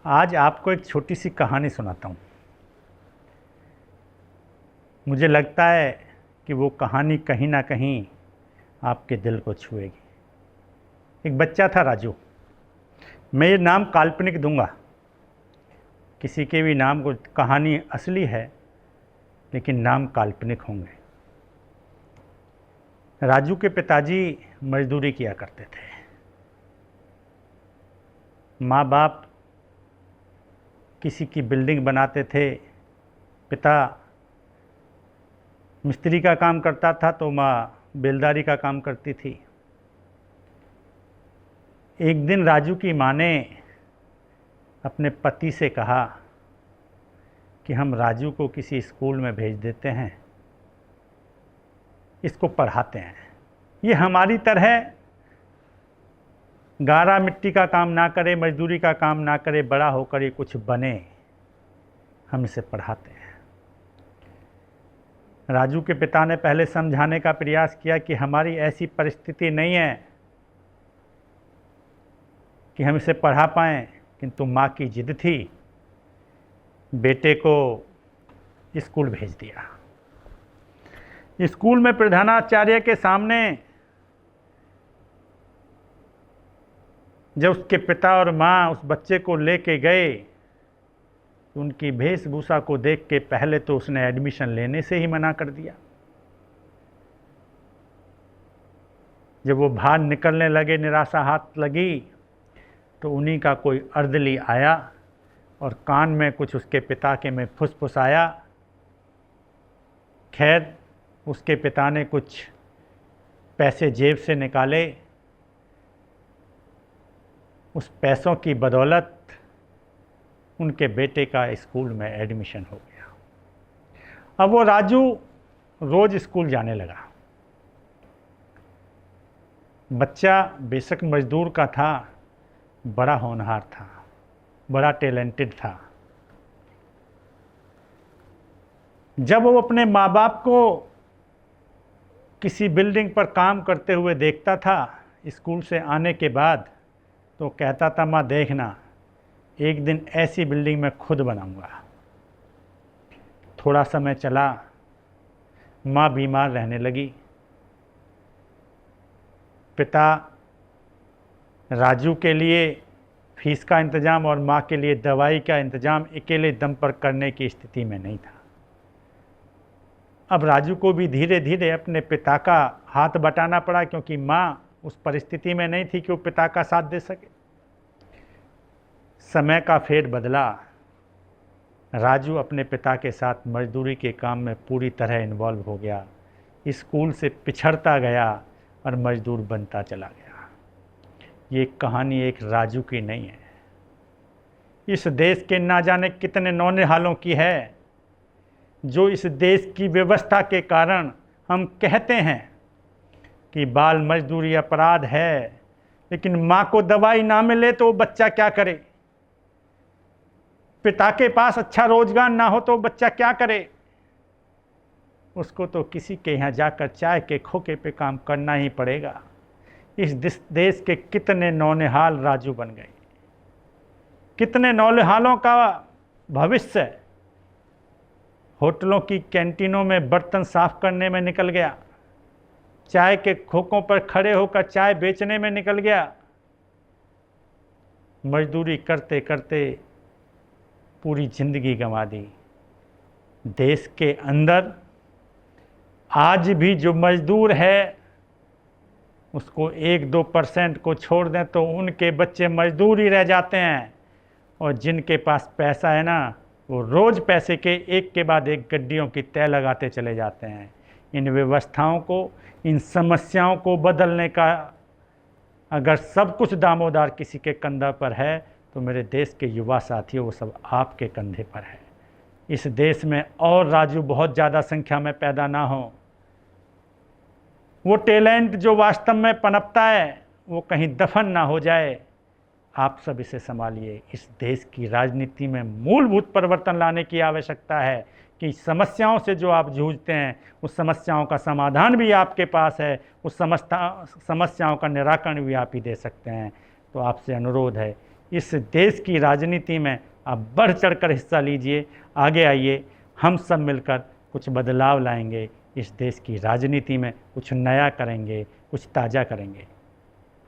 आज आपको एक छोटी सी कहानी सुनाता हूँ। मुझे लगता है कि वो कहानी कहीं ना कहीं आपके दिल को छुएगी। एक बच्चा था राजू। मैं ये नाम काल्पनिक दूंगा, किसी के भी नाम को। कहानी असली है लेकिन नाम काल्पनिक होंगे। राजू के पिताजी मजदूरी किया करते थे। माँ बाप किसी की बिल्डिंग बनाते थे। पिता मिस्त्री का काम करता था तो माँ बेलदारी का काम करती थी। एक दिन राजू की माँ ने अपने पति से कहा कि हम राजू को किसी स्कूल में भेज देते हैं, इसको पढ़ाते हैं। ये हमारी तरह गारा मिट्टी का काम ना करे, मजदूरी का काम ना करे, बड़ा होकर ये कुछ बने, हम इसे पढ़ाते हैं। राजू के पिता ने पहले समझाने का प्रयास किया कि हमारी ऐसी परिस्थिति नहीं है कि हम इसे पढ़ा पाएँ, किंतु माँ की जिद थी। बेटे को स्कूल भेज दिया। स्कूल में प्रधानाचार्य के सामने जब उसके पिता और माँ उस बच्चे को लेके गए तो उनकी वेशभूषा को देख के पहले तो उसने एडमिशन लेने से ही मना कर दिया। जब वो बाहर निकलने लगे, निराशा हाथ लगी, तो उन्हीं का कोई अर्दली आया और कान में कुछ उसके पिता के में फुसफुसाया। खैर, उसके पिता ने कुछ पैसे जेब से निकाले। उस पैसों की बदौलत उनके बेटे का स्कूल में एडमिशन हो गया। अब वो राजू रोज़ स्कूल जाने लगा। बच्चा बेशक मजदूर का था, बड़ा होनहार था, बड़ा टैलेंटेड था। जब वो अपने माँ बाप को किसी बिल्डिंग पर काम करते हुए देखता था स्कूल से आने के बाद, तो कहता था, माँ देखना, एक दिन ऐसी बिल्डिंग मैं खुद बनाऊंगा। थोड़ा समय चला, माँ बीमार रहने लगी। पिता राजू के लिए फीस का इंतज़ाम और माँ के लिए दवाई का इंतज़ाम अकेले दम पर करने की स्थिति में नहीं था। अब राजू को भी धीरे धीरे अपने पिता का हाथ बटाना पड़ा, क्योंकि माँ उस परिस्थिति में नहीं थी कि वो पिता का साथ दे सके। समय का फेर बदला। राजू अपने पिता के साथ मजदूरी के काम में पूरी तरह इन्वॉल्व हो गया। स्कूल से पिछड़ता गया और मजदूर बनता चला गया। ये कहानी एक राजू की नहीं है, इस देश के ना जाने कितने नौनिहालों की है, जो इस देश की व्यवस्था के कारण हम कहते हैं कि बाल मजदूरी अपराध है, लेकिन माँ को दवाई ना मिले तो बच्चा क्या करे? पिता के पास अच्छा रोजगार ना हो तो बच्चा क्या करे? उसको तो किसी के यहाँ जाकर चाय के खोखे पे काम करना ही पड़ेगा। इस देश के कितने नौनिहाल राजू बन गए, कितने नौनिहालों का भविष्य होटलों की कैंटीनों में बर्तन साफ करने में निकल गया, चाय के खोखों पर खड़े होकर चाय बेचने में निकल गया। मजदूरी करते करते पूरी जिंदगी गंवा दी। देश के अंदर आज भी जो मजदूर है उसको 1-2% को छोड़ दें तो उनके बच्चे मजदूर ही रह जाते हैं, और जिनके पास पैसा है ना, वो रोज़ पैसे के एक के बाद एक गड्डियों की तय लगाते चले जाते हैं। इन व्यवस्थाओं को, इन समस्याओं को बदलने का अगर सब कुछ दामोदार किसी के कंधे पर है तो मेरे देश के युवा साथियों, वो सब आपके कंधे पर है। इस देश में और राजू बहुत ज़्यादा संख्या में पैदा ना हो। वो टैलेंट जो वास्तव में पनपता है वो कहीं दफन ना हो जाए। आप सब इसे संभालिए। इस देश की राजनीति में मूलभूत परिवर्तन लाने की आवश्यकता है कि समस्याओं से जो आप जूझते हैं उस समस्याओं का समाधान भी आपके पास है, उस समस्याओं का निराकरण भी आप ही दे सकते हैं। तो आपसे अनुरोध है इस देश की राजनीति में आप बढ़ चढ़कर हिस्सा लीजिए। आगे आइए, हम सब मिलकर कुछ बदलाव लाएंगे, इस देश की राजनीति में कुछ नया करेंगे, कुछ ताज़ा करेंगे।